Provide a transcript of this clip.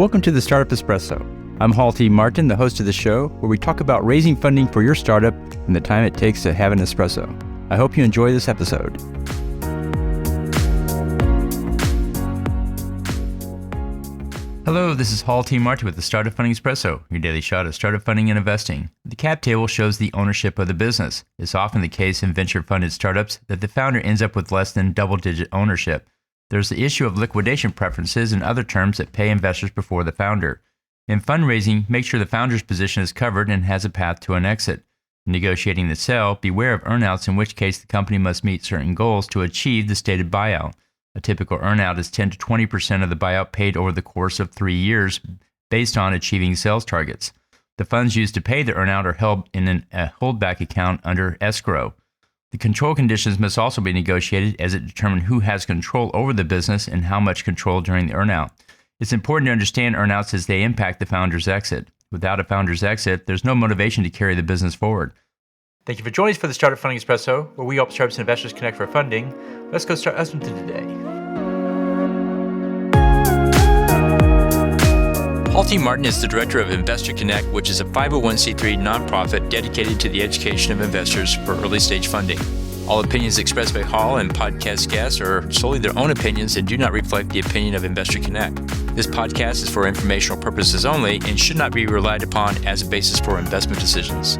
Welcome to the Startup Espresso. I'm Hall T. Martin, the host of the show, where we talk about raising funding for your startup and the time it takes to have an espresso. I hope you enjoy this episode. Hello, this is Hall T. Martin with the Startup Funding Espresso, your daily shot of startup funding and investing. The cap table shows the ownership of the business. It's often the case in venture-funded startups that the founder ends up with less than double-digit ownership. There's the issue of liquidation preferences and other terms that pay investors before the founder. In fundraising, make sure the founder's position is covered and has a path to an exit. In negotiating the sale, beware of earnouts, in which case the company must meet certain goals to achieve the stated buyout. A typical earnout is 10 to 20% of the buyout paid over the course of 3 years based on achieving sales targets. The funds used to pay the earnout are held in a holdback account under escrow. The control conditions must also be negotiated as it determines who has control over the business and how much control during the earnout. It's important to understand earnouts as they impact the founder's exit. Without a founder's exit, there's no motivation to carry the business forward. Thank you for joining us for the Startup Funding Espresso, where we help startups and investors connect for funding. Let's go start listening to today. Hall T. Martin is the director of Investor Connect, which is a 501c3 nonprofit dedicated to the education of investors for early-stage funding. All opinions expressed by Hall and podcast guests are solely their own opinions and do not reflect the opinion of Investor Connect. This podcast is for informational purposes only and should not be relied upon as a basis for investment decisions.